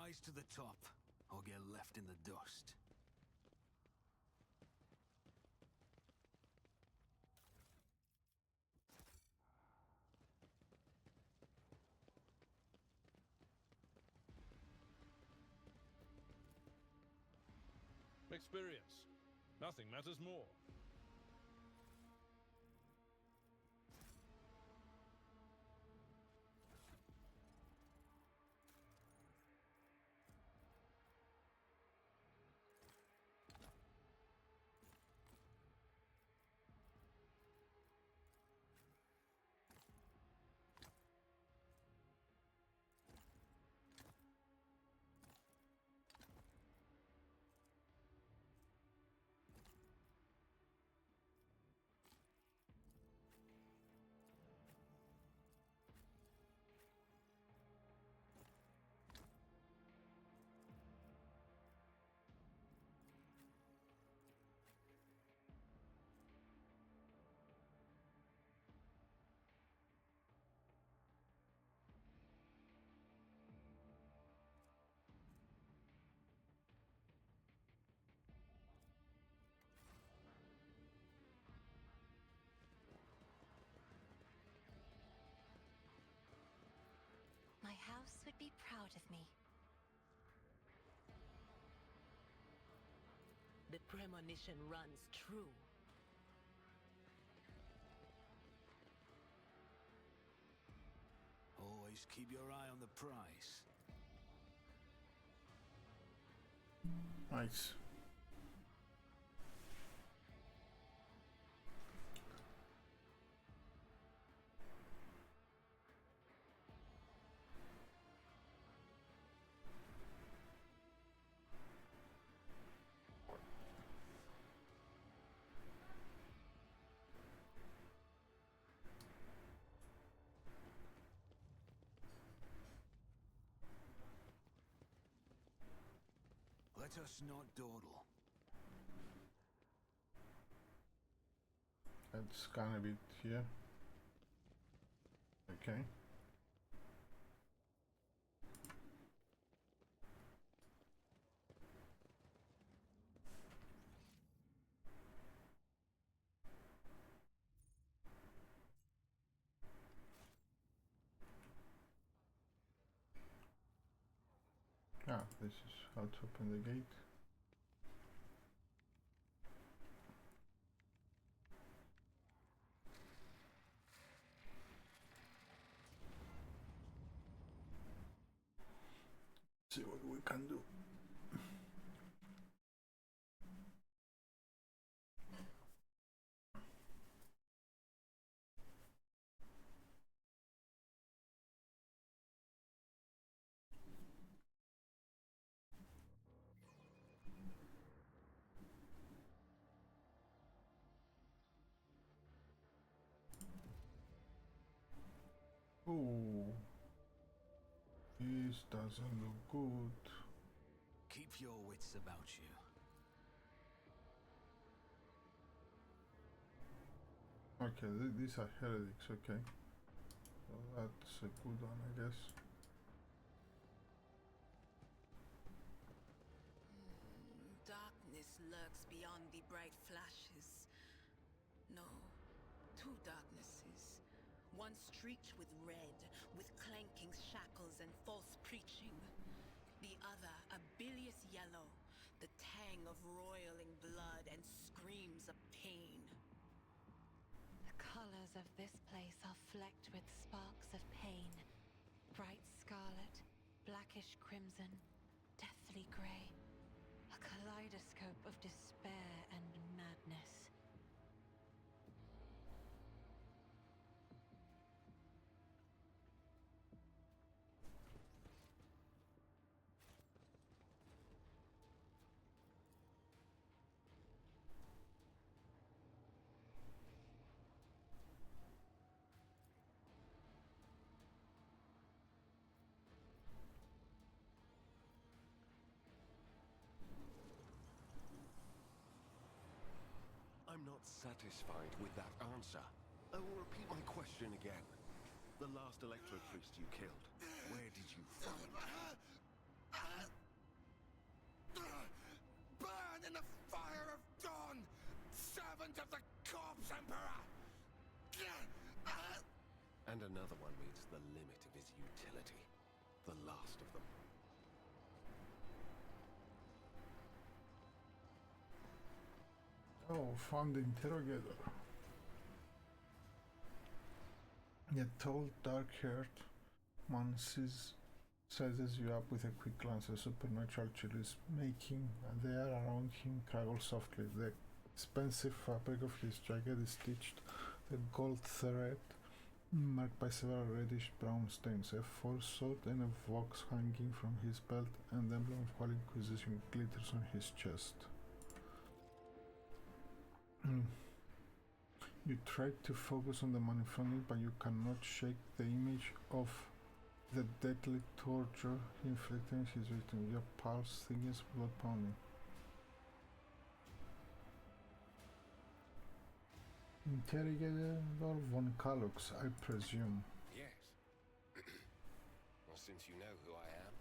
Rise to the top, or get left in the dust. Experience. Nothing matters more. My house would be proud of me. The premonition runs true. Always keep your eye on the prize. Nice. Let us not dawdle. Let's scan a bit here. Okay. Ah, this is how to open the gate. See what we can do. Oh, this doesn't look good. Keep your wits about you. Okay, these are heretics, okay. So that's a good one, I guess. Darkness lurks beyond the bright flashes. No, two darknesses. One streaked with red, with clanking shackles and false preaching. The other a bilious yellow, the tang of roiling blood and screams of pain. The colors of this place are flecked with sparks of pain. Bright scarlet, blackish crimson, deathly grey. A kaleidoscope of despair and madness. I'm not satisfied with that answer. I will repeat my question again. The last electro priest you killed, where did you find him? Burn in the fire of dawn, servant of the corpse emperor! And another one reached the limit of his utility. The last of them. Oh, found the interrogator. A tall, dark-haired man sizes you up with a quick glance. A supernatural chill is making the air around him crackle softly. The expensive fabric of his jacket is stitched with gold thread, marked by several reddish-brown stains. A false sword and a vox hanging from his belt, and the emblem of Holy Inquisition glitters on his chest. You try to focus on the man in front of you, but you cannot shake the image of the deadly torture inflicting his victim. Your pulse thickens, blood pounding. Interrogator von Kalux, I presume. Yes. Well, since you know who I am,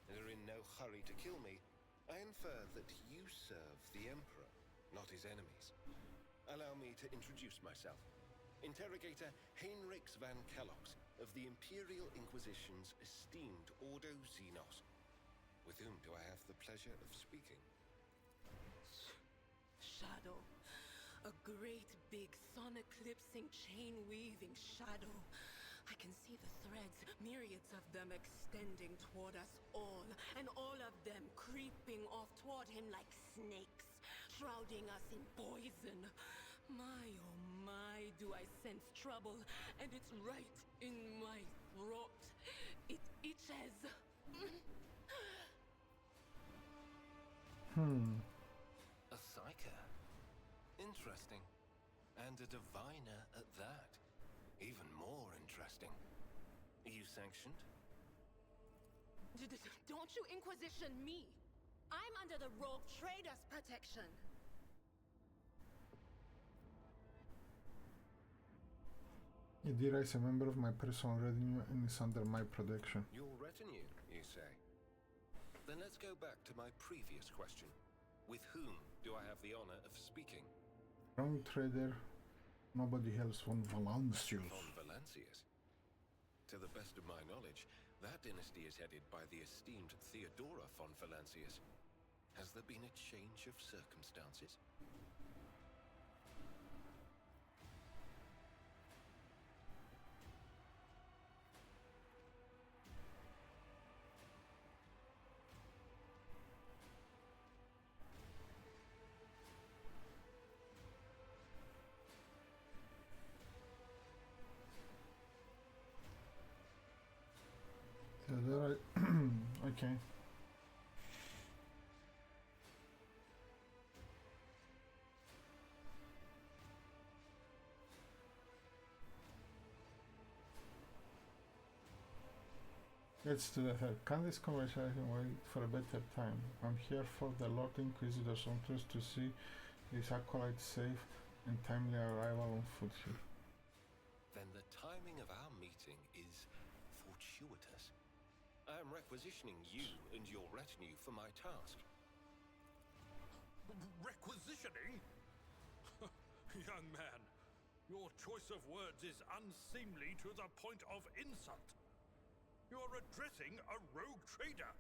and are in no hurry to kill me, I infer that you serve the Emperor, not his enemies. Allow me to introduce myself. Interrogator Heinrich van Kellox of the Imperial Inquisition's esteemed Ordo Xenos. With whom do I have the pleasure of speaking? Shadow. A great big sun-eclipsing, chain-weaving shadow. I can see the threads, myriads of them extending toward us all, and all of them creeping off toward him like snakes, shrouding us in poison. My, oh my, do I sense trouble, and it's right in my throat. It itches. A psyker. Interesting. And a diviner at that. Even more interesting. Are you sanctioned? Don't you Inquisition me! I'm under the Rogue Trader's protection! Idira is a member of my personal retinue and is under my protection. Your retinue, you say? Then let's go back to my previous question. With whom do I have the honor of speaking? Wrong trader, nobody else von Valancius. Von Valancius? To the best of my knowledge, that dynasty is headed by the esteemed Theodora von Valancius. Has there been a change of circumstances? Theodora, okay. Let's do that. Can this conversation wait for a better time? I'm here for the Lord Inquisitor's orders to see his acolyte safe and timely arrival on foot here. Then the timing of our meeting is fortuitous. I am requisitioning you and your retinue for my task. Requisitioning? Young man, your choice of words is unseemly to the point of insult. You're addressing a rogue trader.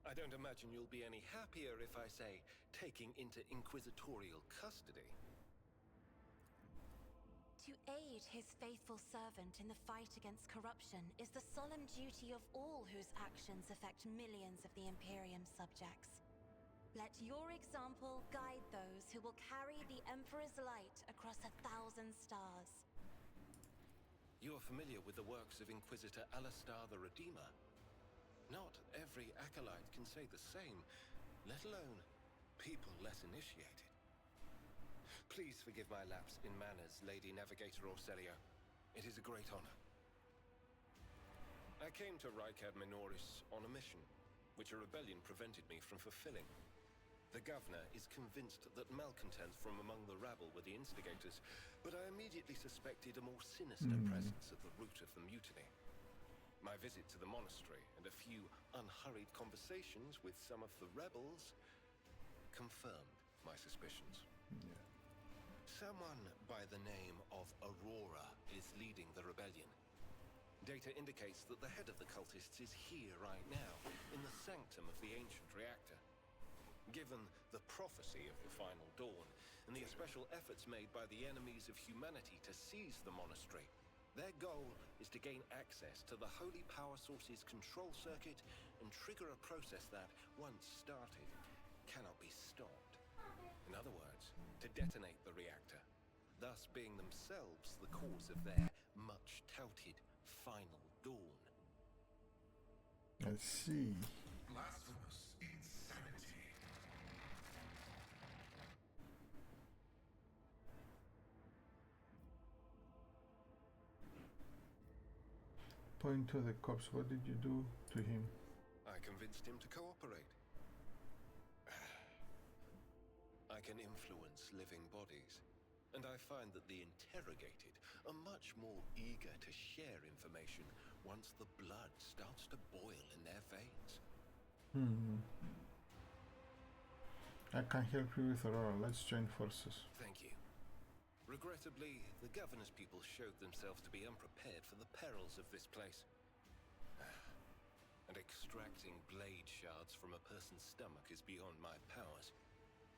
I don't imagine you'll be any happier if I say taking into inquisitorial custody. To aid his faithful servant in the fight against corruption is the solemn duty of all whose actions affect millions of the Imperium subjects. Let your example guide those who will carry the Emperor's light across 1,000 stars. You are familiar with the works of Inquisitor Alastar the Redeemer. Not every acolyte can say the same, let alone people less initiated. Please forgive my lapse in manners, Lady Navigator Orselio. It is a great honor. I came to Rykad Minoris on a mission, which a rebellion prevented me from fulfilling. The governor is convinced that malcontents from among the rabble were the instigators, but I immediately suspected a more sinister presence at the root of the mutiny. My visit to the monastery and a few unhurried conversations with some of the rebels confirmed my suspicions. Yeah. Someone by the name of Aurora is leading the rebellion. Data indicates that the head of the cultists is here right now, in the sanctum of the ancient reactor. Given the prophecy of the final dawn, and the special efforts made by the enemies of humanity to seize the monastery, their goal is to gain access to the holy power source's control circuit and trigger a process that, once started, cannot be stopped. In other words, to detonate the reactor, thus being themselves the cause of their much-touted final dawn. I see. Blasphemous insanity. Point to the cops. What did you do to him? I convinced him to cooperate. I can influence living bodies, and I find that the interrogated are much more eager to share information once the blood starts to boil in their veins. I can help you with Aurora. Let's join forces. Thank you. Regrettably, the governor's people showed themselves to be unprepared for the perils of this place. And extracting blade shards from a person's stomach is beyond my powers.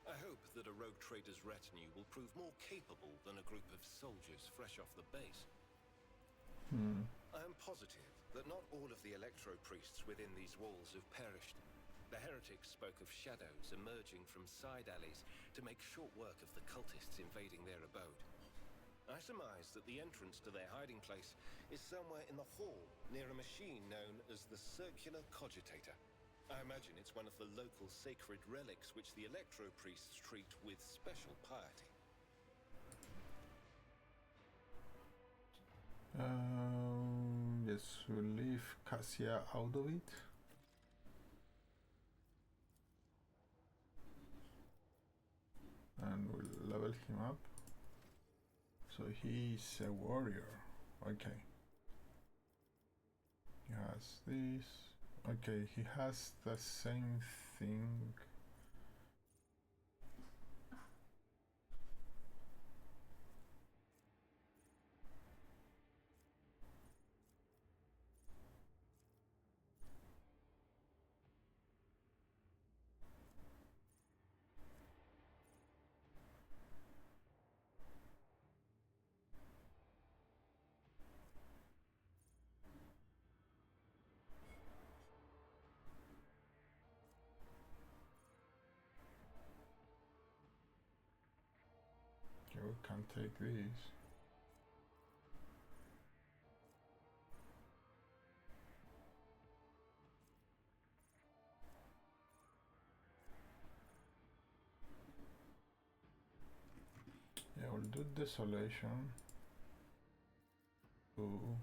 I hope that a rogue trader's retinue will prove more capable than a group of soldiers fresh off the base. I am positive that not all of the electro-priests within these walls have perished. The heretics spoke of shadows emerging from side alleys to make short work of the cultists invading their abode. I surmise that the entrance to their hiding place is somewhere in the hall near a machine known as the Circular Cogitator. I imagine it's one of the local sacred relics which the electro-priests treat with special piety. Yes, we'll leave Cassia out of it. And we'll level him up. So he's a warrior. Okay. He has this. Okay, he has the same thing. Okay, we can take these. Yeah, we'll do desolation. Ooh.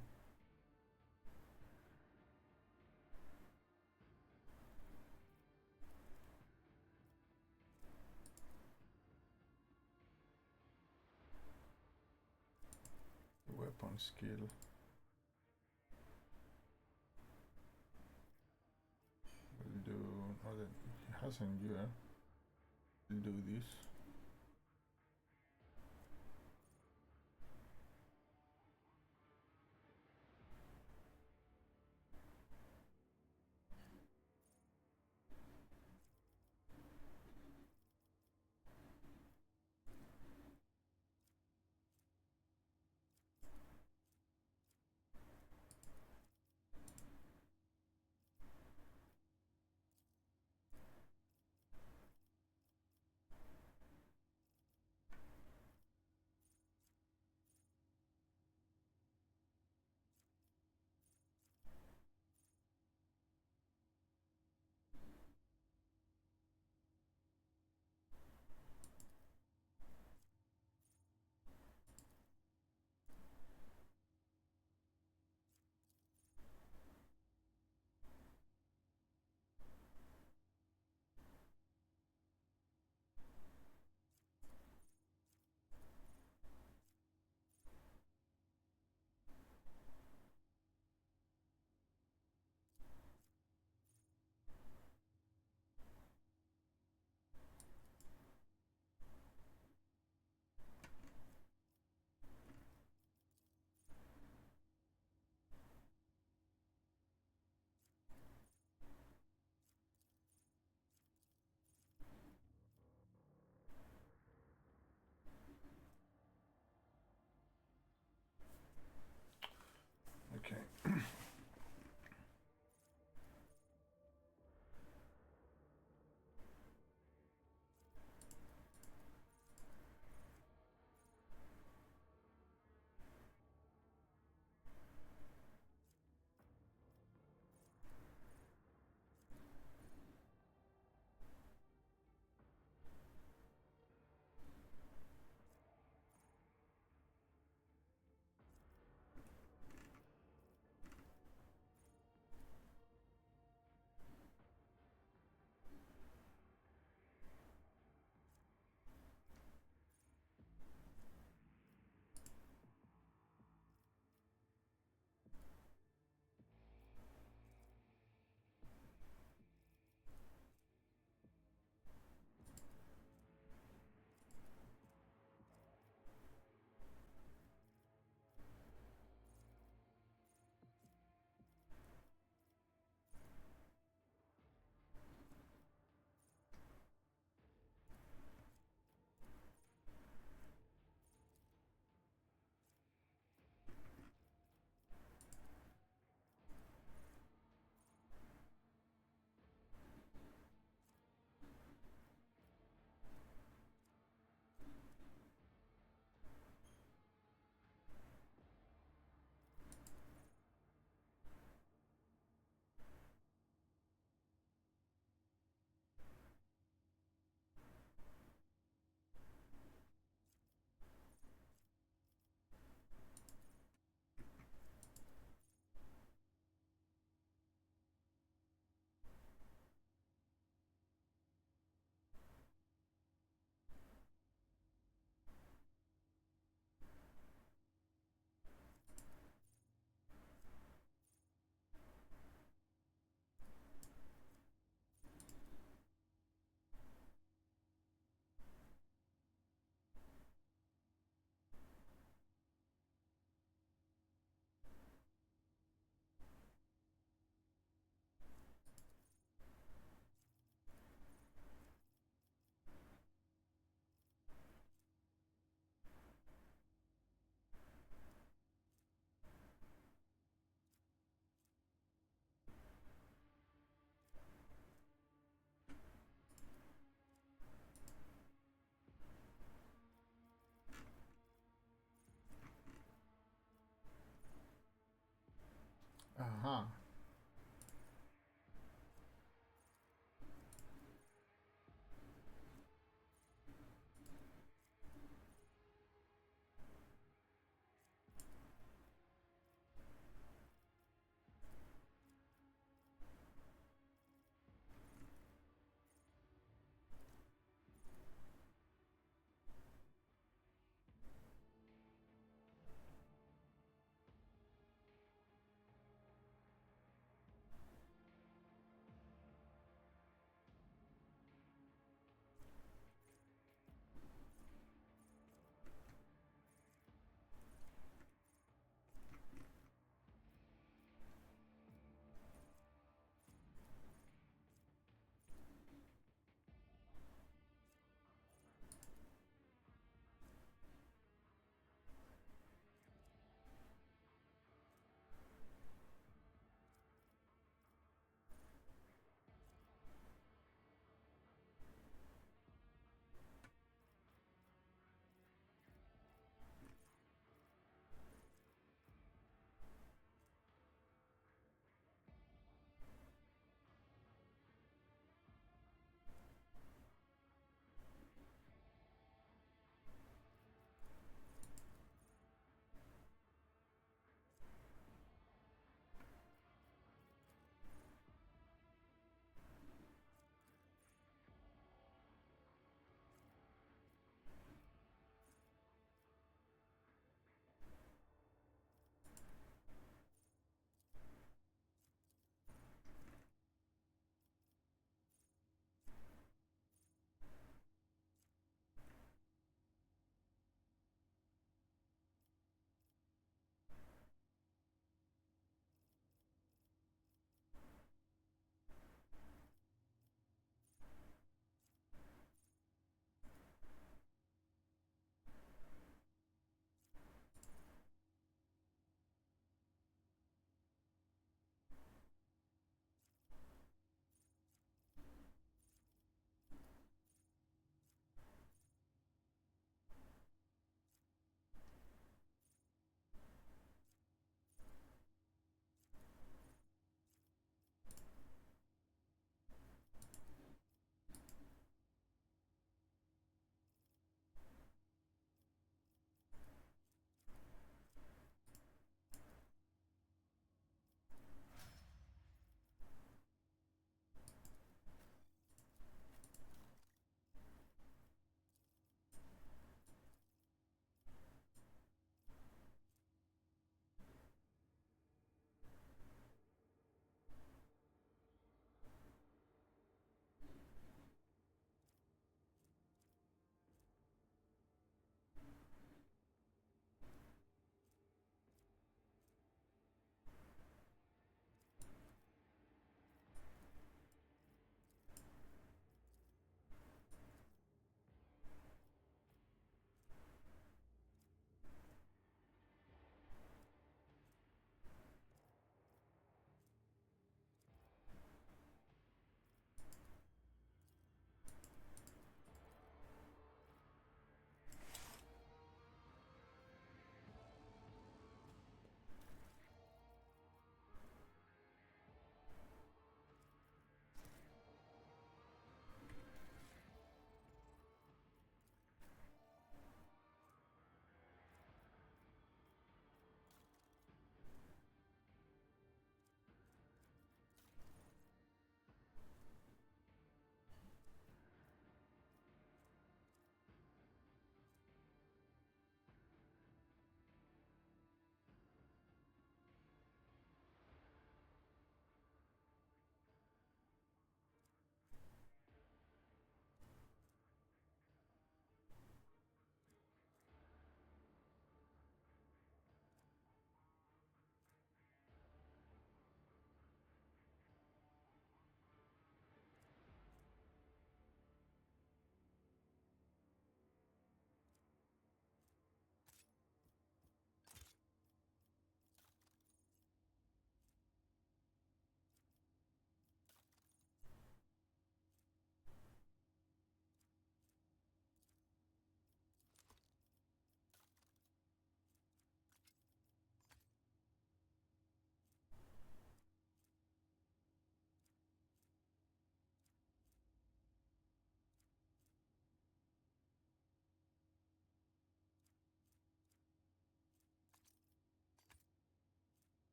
Weapon skill. We'll do. Oh, that he has endure. We'll do this. Aha.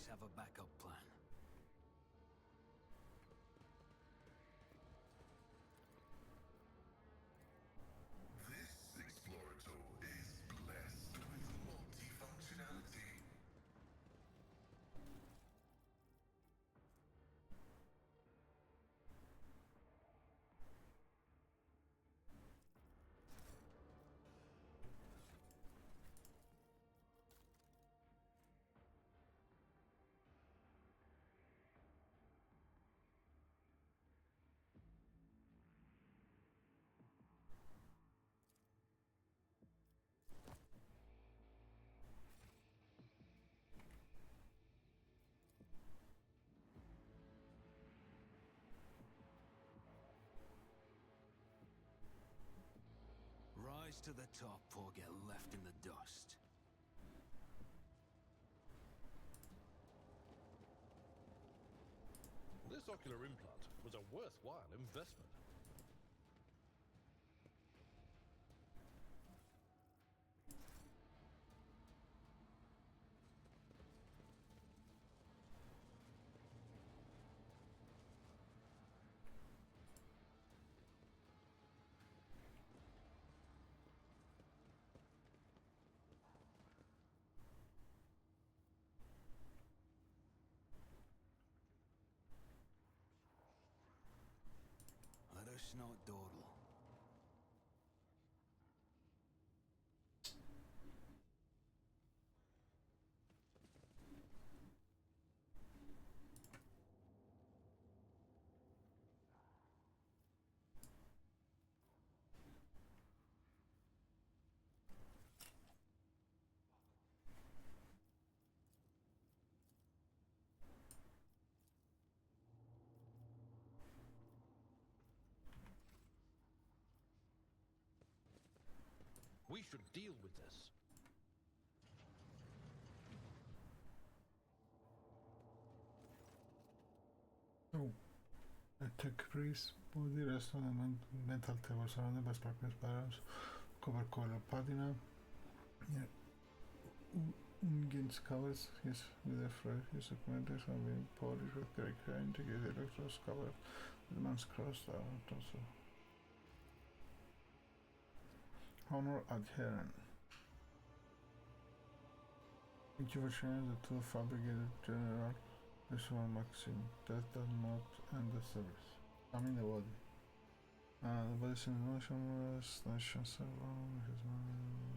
always have a backup plan. This explorator is blessed with multifunctionality. Rise to the top or get left in the dust. This ocular implant was a worthwhile investment. Let us not dawdle. We should deal with this. Oh, attack crease, body rest on the metal table surrounded by sparkling spirals, cover color patina. Yeah. Ungins covers his with a fresh his documentary have been polished with correct integrated electrodes covered. The man's crossed out also. Honor adherent. Thank you for sharing the two fabricated general visual maxim. Death does not end the service. I mean the body. The body's in motion, nation server, his man.